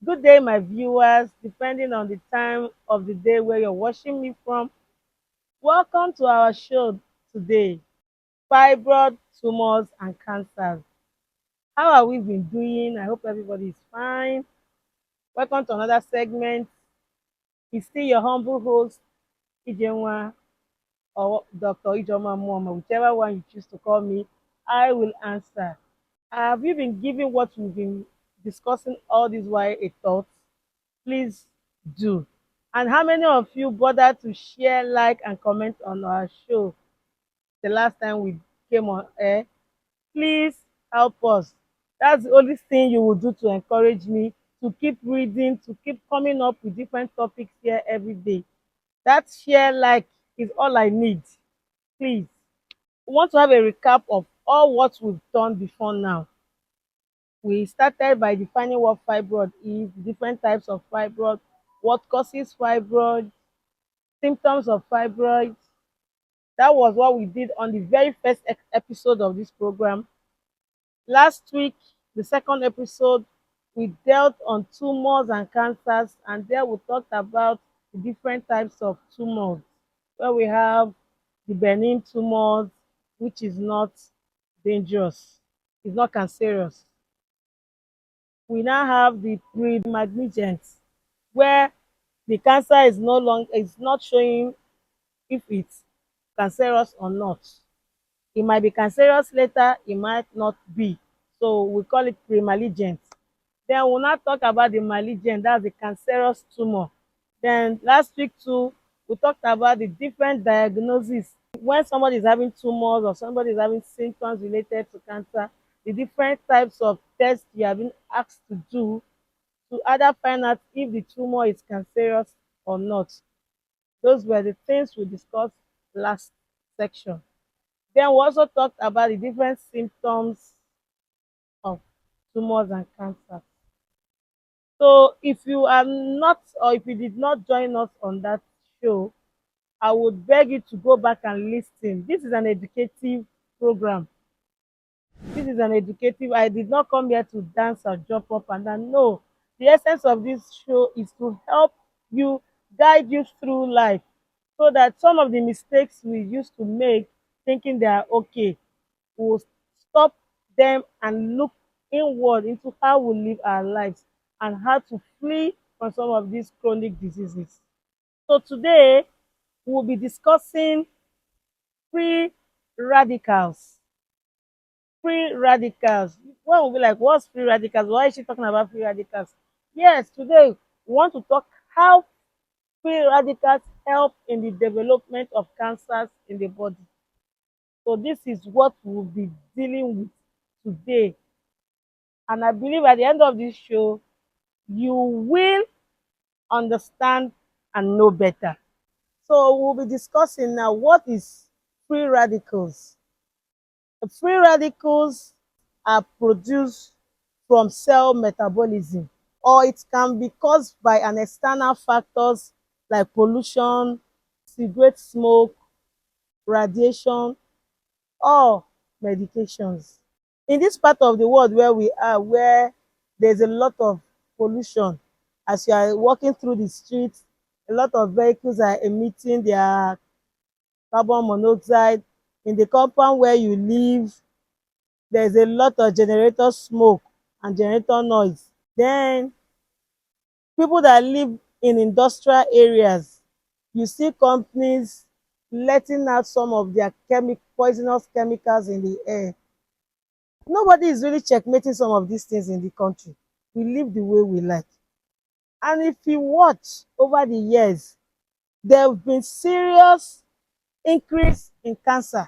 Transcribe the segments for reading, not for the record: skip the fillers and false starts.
Good day, my viewers, depending on the time of the day where you're watching me from. Welcome to our show today, Fibroid, Tumors, and Cancers. How are we been doing? I hope everybody is fine. Welcome to another segment. It's still your humble host, Ijenwa, or Dr. Ijoma Muama, whichever one you choose to call me, I will answer. Have you been giving what we've been discussing all this while a thought? Please do. And how many of you bothered to share, like, and comment on our show the last time we came on air? Please help us. That's the only thing you will do to encourage me to keep reading, to keep coming up with different topics here every day. That share, like, is all I need. Please. We want to have a recap of all what we've done before now. We started by defining what fibroid is, different types of fibroid, what causes fibroid, symptoms of fibroid. That was what we did on the very first episode of this program. Last week, the second episode, we dealt on tumors and cancers, and there we talked about the different types of tumors, where we have the benign tumors, which is not dangerous, it's not cancerous. We now have the pre-malignant, where the cancer is no longer is not showing if it's cancerous or not. It might be cancerous later, it might not be. So we call it pre-malignant. Then we'll now talk about the malignant, that's the cancerous tumor. Then last week too, we talked about the different diagnoses. When somebody is having tumors or somebody is having symptoms related to cancer, the different types of tests you have been asked to do to either find out if the tumor is cancerous or not. Those were the things we discussed last section. Then we also talked about the different symptoms of tumors and cancer. So if you are not, or if you did not join us on that show, I would beg you to go back and listen. This is an educative program. This is an educative. I did not come here to dance or jump up and down. No, the essence of this show is to help you, guide you through life, so that some of the mistakes we used to make thinking they are okay will stop them and look inward into how we live our lives and how to flee from some of these chronic diseases. So today we'll be discussing free radicals. Free radicals. One will be like, what's free radicals? Why is she talking about free radicals? Yes, today we want to talk how free radicals help in the development of cancers in the body. So this is what we'll be dealing with today. And I believe at the end of this show, you will understand and know better. So we'll be discussing now what is free radicals. The free radicals are produced from cell metabolism, or it can be caused by an external factors like pollution, cigarette smoke, radiation, or medications. In this part of the world where we are, where there's a lot of pollution, as you are walking through the streets, a lot of vehicles are emitting their carbon monoxide. In the compound where you live, there's a lot of generator smoke and generator noise. Then people that live in industrial areas, you see companies letting out some of their poisonous chemicals in the air. Nobody is really checkmating some of these things in the country. We live the way we like. And if you watch over the years, there have been serious increase in cancer.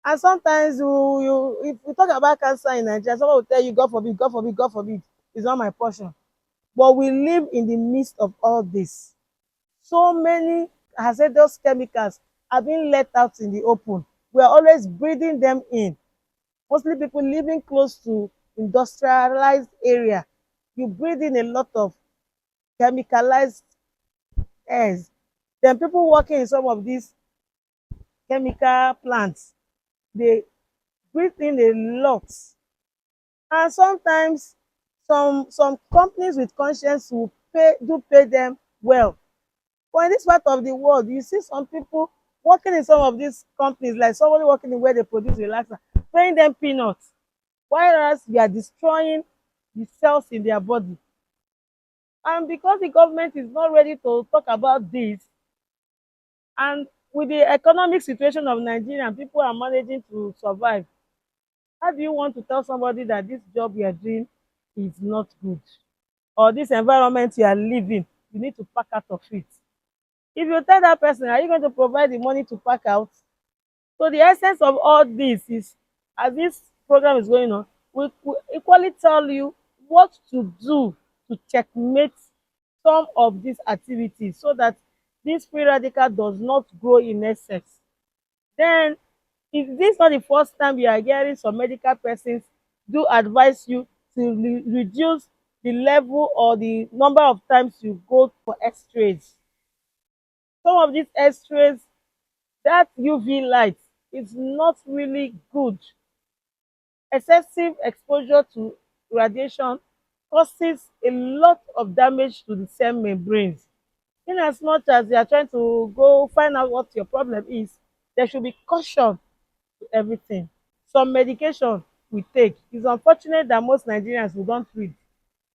And sometimes if we talk about cancer in Nigeria, someone will tell you, God forbid, God forbid, God forbid, it's not my portion. But we live in the midst of all this. So many hazardous chemicals are being let out in the open. We are always breathing them in. Mostly people living close to industrialized area, you breathe in a lot of chemicalized airs. Then people working in some of these chemical plants, they breathe in a lot. And sometimes Some companies with conscience will pay them well. But in this part of the world, you see some people working in some of these companies, like somebody working in where they produce relaxer, paying them peanuts, whereas you are destroying the cells in their body. And because the government is not ready to talk about this, and with the economic situation of Nigeria, people are managing to survive. How do you want to tell somebody that this job you are doing is not good, or this environment you are living, you need to pack out of it? If you tell that person, are you going to provide the money to pack out? So the essence of all this is, as this program is going on, we equally tell you what to do to checkmate some of these activities so that this free radical does not grow in excess. Then, if this is not the first time you are hearing some medical persons do advise you to reduce the level or the number of times you go for x-rays. Some of these x-rays, that UV light is not really good. Excessive exposure to radiation causes a lot of damage to the cell membranes. In as much as you are trying to go find out what your problem is, there should be caution to everything. Some medication we take, it's unfortunate that most Nigerians we don't read.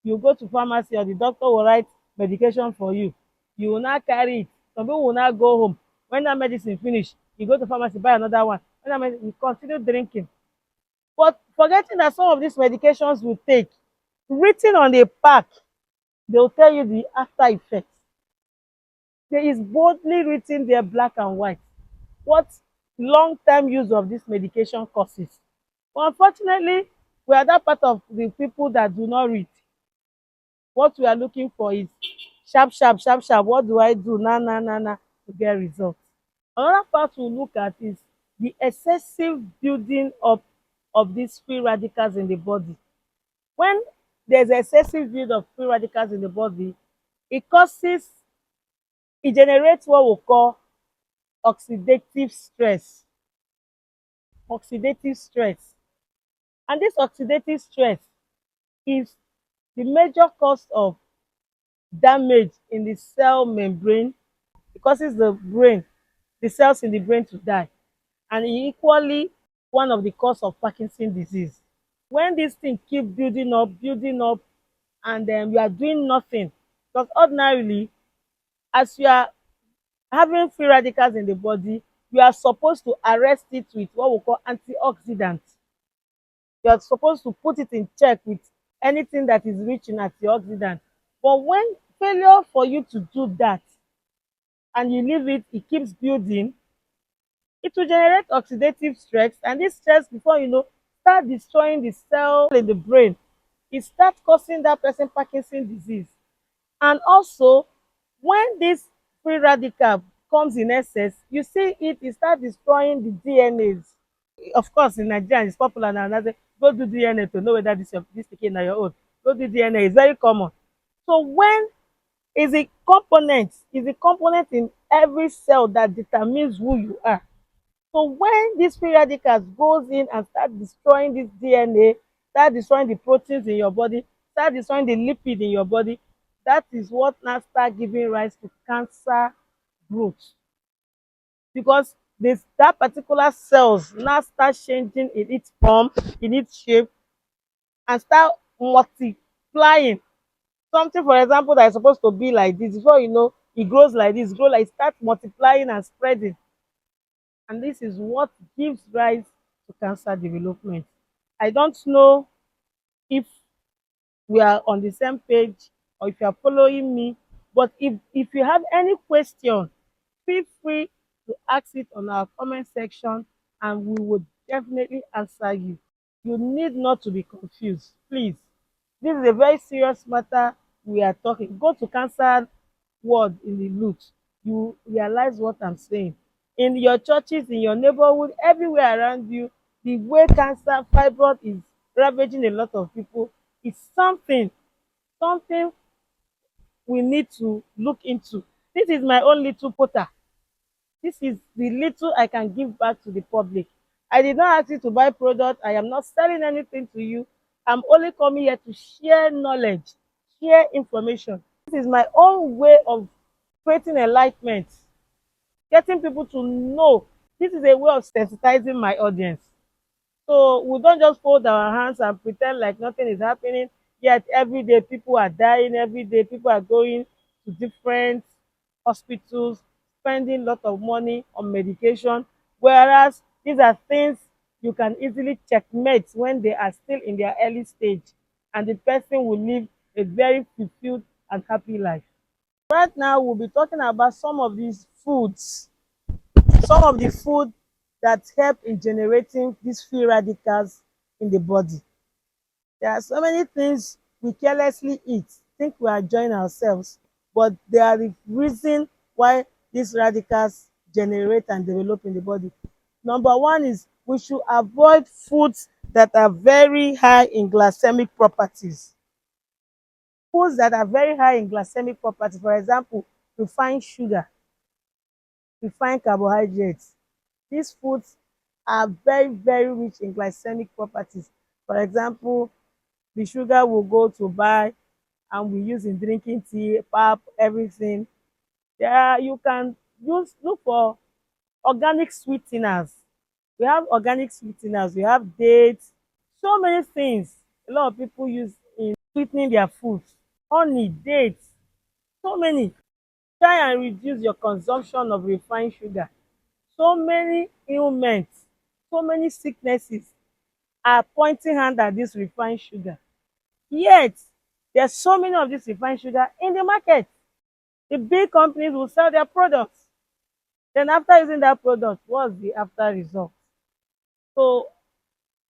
You go to pharmacy or the doctor will write medication for you, you will not carry it. Some people will not go home. When that medicine finish, you go to pharmacy buy another one. When that medicine, you continue drinking, but forgetting that some of these medications we take, written on the pack, they will tell you the after effects. There is boldly written there, black and white, what long term use of this medication causes. But unfortunately, we are that part of the people that do not read. What we are looking for is sharp, sharp, sharp, sharp. What do I do? Na, na, na, na, to get results. Another part we look at is the excessive building up of these free radicals in the body. When there's excessive build of free radicals in the body, it causes, it generates what we call oxidative stress. Oxidative stress. And this oxidative stress is the major cause of damage in the cell membrane. It causes the cells in the brain to die. And equally one of the cause of Parkinson disease. When this thing keep building up, and you are doing nothing, because ordinarily, as you are having free radicals in the body, you are supposed to arrest it with what we call antioxidants. You are supposed to put it in check with anything that is rich in antioxidants. But when failure for you to do that, and you leave it, it keeps building, it will generate oxidative stress, and this stress, before you know, start destroying the cell in the brain. It starts causing that person Parkinson disease. And also, when this free radical comes in excess, you see it start destroying the DNAs. Of course, in Nigeria, it's popular now. Now say, go do DNA to know whether this pikin na your own. Go do DNA. It's very common. So when is a component in every cell that determines who you are. So when this free radicals goes in and start destroying this DNA, start destroying the proteins in your body, start destroying the lipid in your body, that is what now start giving rise to cancer growth. Because this that particular cells now start changing in its form, in its shape, and start multiplying. Something, for example, that is supposed to be like this, before you know, it grows like this, grow like, start multiplying and spreading. And this is what gives rise to cancer development. I don't know if we are on the same page or if you are following me, but if you have any question, feel free to ask it on our comment section, and we will definitely answer you. You need not to be confused, please. This is a very serious matter we are talking. Go to cancer word in the loot, you realize what I'm saying. In your churches, in your neighborhood, everywhere around you, the way cancer, fibroid is ravaging a lot of people, is something we need to look into. This is my own little quota. This is the little I can give back to the public. I did not ask you to buy product. I am not selling anything to you. I'm only coming here to share knowledge, share information. This is my own way of creating enlightenment, getting people to know. This is a way of sensitizing my audience. So we don't just fold our hands and pretend like nothing is happening. Yet every day people are dying, every day people are going to different hospitals, spending a lot of money on medication. Whereas these are things you can easily checkmate when they are still in their early stage, and the person will live a very fulfilled and happy life. Right now, we'll be talking about some of these foods, some of the food that help in generating these free radicals in the body. There are so many things we carelessly eat, think we are enjoying ourselves, but there are the reason why these radicals generate and develop in the body. Number one is we should avoid foods that are very high in glycemic properties. Foods that are very high in glycemic properties, for example, refined sugar, refined carbohydrates. These foods are very, very rich in glycemic properties. For example, the sugar we go to buy and we use in drinking tea, pap, everything. There you can use look for organic sweeteners. We have organic sweeteners, we have dates, so many things a lot of people use in sweetening their food. Honey, dates, so many. Try and reduce your consumption of refined sugar. So many ailments, so many sicknesses are pointing hand at this refined sugar. Yet, there's so many of this refined sugar in the market. The big companies will sell their products. Then after using that product, what's the after result? So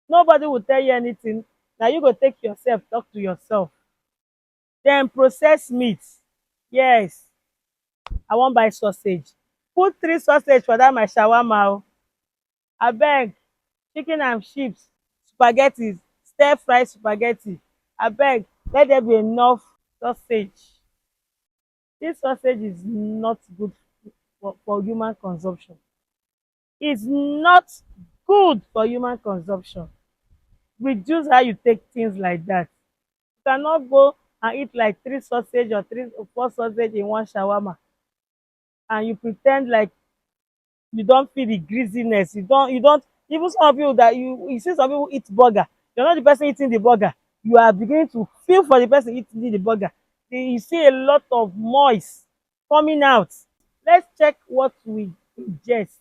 nobody will tell you anything. Now you go take yourself, talk to yourself. Then processed meat. Yes, I wan buy sausage. Put 3 sausage for that my shawarma o. Abeg, chicken and chips, spaghetti, stir fry spaghetti. Abeg, let there be enough sausage. This sausage is not good for human consumption. It's not good for human consumption. Reduce how you take things like that. You cannot go and eat like 3 sausage or 3 or 4 sausage in one shawarma and you pretend like you don't feel the greasiness. You don't even some people that you see some people eat burger. You're not the person eating the burger. You are beginning to feel for the person eating the burger. You see a lot of moist coming out. Let's check what we ingest,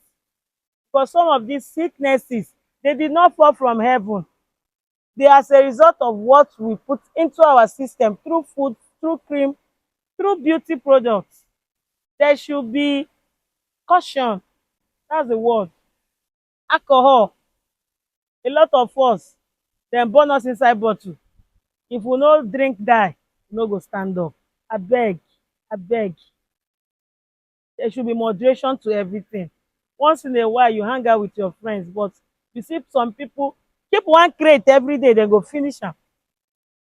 because some of these sicknesses, they did not fall from heaven. They are as a result of what we put into our system through food, through cream, through beauty products. There should be caution. That's the word. Alcohol, a lot of us dem burn us inside bottle. If we no drink die, we no go stand up. Abeg, abeg, there should be moderation to everything. Once in a while you hang out with your friends, but you see some people keep one crate every day, dem go finish am.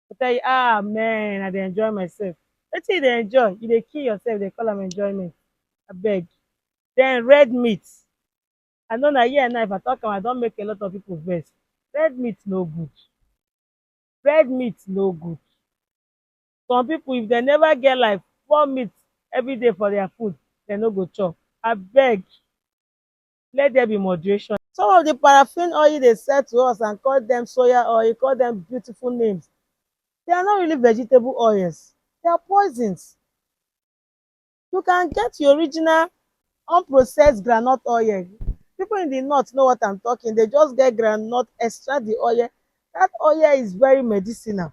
Go tell you, ah man, I dey enjoy myself. Wetin you dey enjoy? You dey kill yourself, dey call am enjoyment. Abeg. Den red meat. I know na here now if I talk am I don make a lot of people vex. Red meat no good. Red meat no good. Some people if dem never get like 4 meat everyday for their food, dem no go chop. Abeg, let there be moderation. Some of the paraffin oil dey sell to us and call dem soya oil, call dem beautiful names. They are not really vegetable oils. They are poisons. You can get your original unprocessed groundnut oil. People in the north know what I'm talking. They just get groundnut, extract the oil. That oil is very medicinal.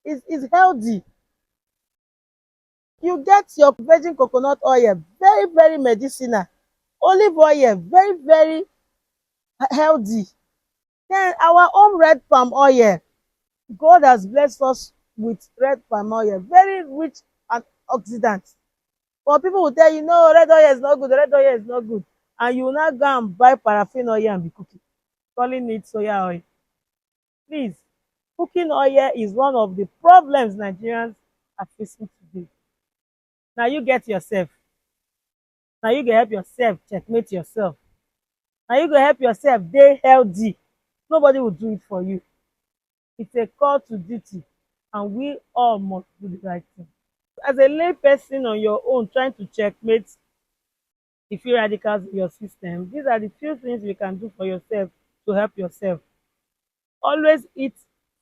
It's healthy. You get your virgin coconut oil, very, very medicinal. Olive oil, very, very healthy. Then our own red palm oil. God has blessed us with red palm oil, very rich and oxidants. But people will tell you, no, red oil is not good, red oil is not good. And you will now go and buy paraffin oil and be cooking, calling it soya oil. Please, cooking oil is one of the problems Nigerians are facing today. Now you get yourself. Now you go help yourself, checkmate yourself. Now you go help yourself, dey healthy. Nobody will do it for you. It's a call to duty, and we all must do the right thing. As a lay person on your own trying to checkmate the free radicals in your system, these are the few things you can do for yourself to help yourself. Always eat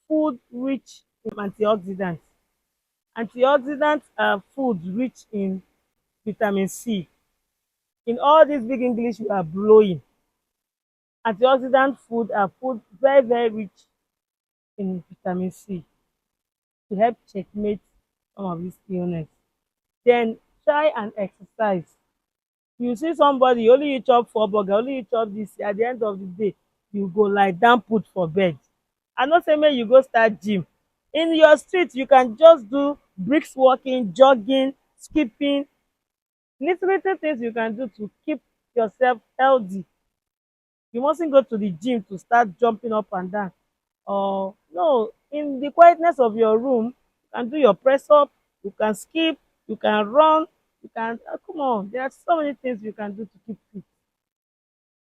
food rich in antioxidants. Antioxidants are food rich in vitamin C. In all this big English you are blowing, antioxidant food are food very, very rich in vitamin C to help checkmate some of this illness. Then try and exercise. You see somebody only you chop 4 burger, only you chop this, at the end of the day you go lie down put for bed. I no say make you go start gym. In your street you can just do bricks walking, jogging, skipping, little little things you can do to keep yourself healthy. You mustn't go to the gym to start jumping up and down. Or no, in the quietness of your room you can do your press up, you can skip, you can run, you can come on, there are so many things you can do to keep fit.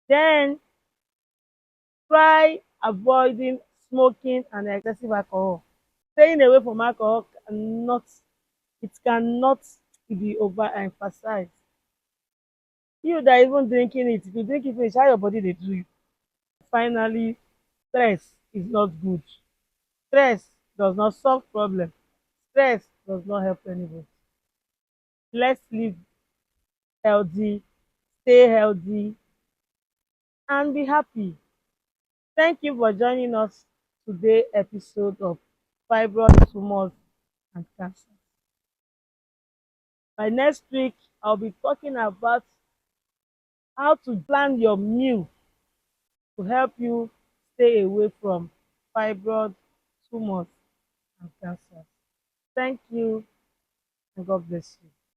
Then try avoiding smoking and excessive alcohol. Staying away from alcohol cannot, it cannot be overemphasized. You that even drinking it, if you drink it finish, how your body dey do you? Finally, stress is not good. Stress does not solve problem. Stress does not help anybody. Let's live healthy, stay healthy, and be happy. Thank you for joining us today episode of Fibroid, Tumors, and Cancer. By next week, I'll be talking about how to plan your meal to help you stay away from fibroid, tumors, and cancer. Thank you, and God bless you.